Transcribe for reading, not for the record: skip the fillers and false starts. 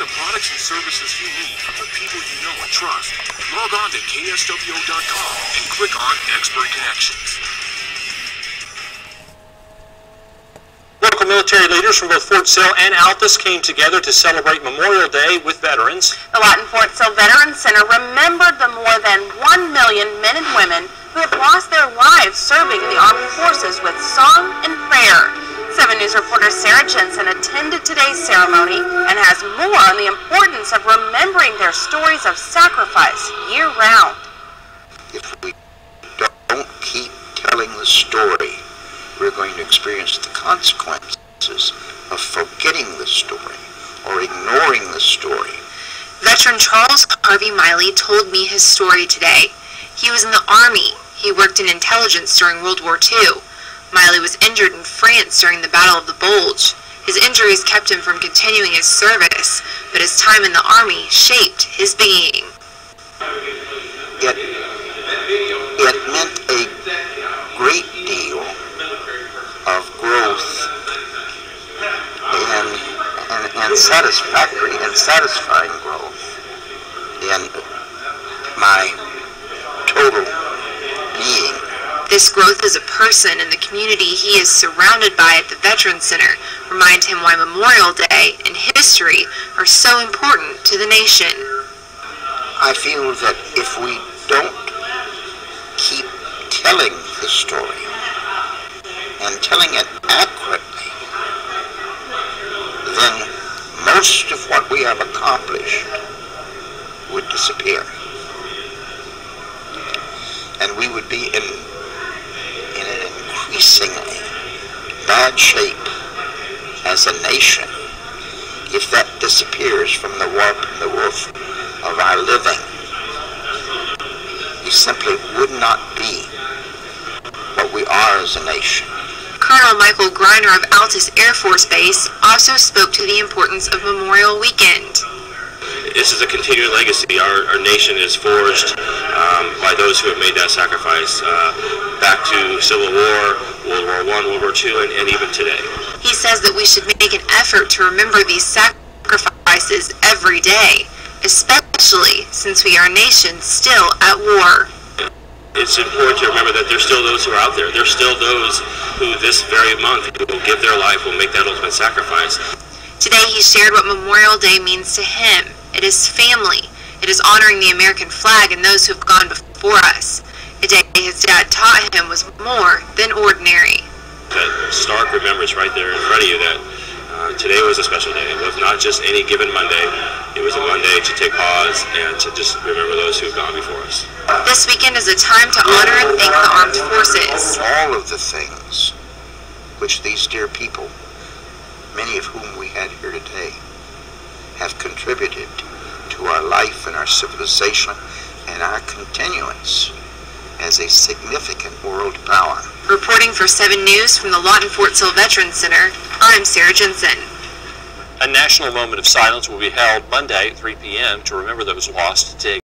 the products and services you need from the people you know and trust. Log on to kswo.com and click on Expert Connections. Local military leaders from both Fort Sill and Altus came together to celebrate Memorial Day with veterans. The Lawton Fort Sill Veterans Center remembered the more than 1 million men and women who have lost their lives serving the armed forces with song and prayer. 7 News reporter Sarah Jensen attended today's ceremony and has more on the importance of remembering their stories of sacrifice year-round. If we don't keep telling the story, we're going to experience the consequences of forgetting the story or ignoring the story. Veteran Charles Harvey Miley told me his story today. He was in the Army. He worked in intelligence during World War II. Miley was injured in France during the Battle of the Bulge. His injuries kept him from continuing his service, but his time in the Army shaped his being. It meant a great deal of growth and satisfactory and satisfying growth in my total being. This growth as a person and the community he is surrounded by at the Veterans Center remind him why Memorial Day and history are so important to the nation. I feel that if we don't keep telling the story and telling it accurately, then most of what we have accomplished would disappear. And we would be in an increasingly bad shape as a nation if that disappears from the warp and the woof of our living. We simply would not be what we are as a nation. Colonel Michael Greiner of Altus Air Force Base also spoke to the importance of Memorial Weekend. This is a continuing legacy. Our nation is forged by those who have made that sacrifice back to Civil War, World War I, World War II, and even today. He says that we should make an effort to remember these sacrifices every day, especially since we are a nation still at war. It's important to remember that there's still those who are out there. There's still those who this very month will give their life, will make that ultimate sacrifice. Today he shared what Memorial Day means to him. It is family. It is honoring the American flag and those who have gone before us. A day his dad taught him was more than ordinary. That stark remembrance right there in front of you that today was a special day. It was not just any given Monday. It was a Monday to take pause and to just remember those who have gone before us. This weekend is a time to honor and thank the armed forces. All of the things which these dear people, many of whom we had here today, have contributed to our life and our civilization and our continuance as a significant world power. Reporting for 7 News from the Lawton Fort Sill Veterans Center, I'm Sarah Jensen. A national moment of silence will be held Monday at 3 p.m. to remember those lost today.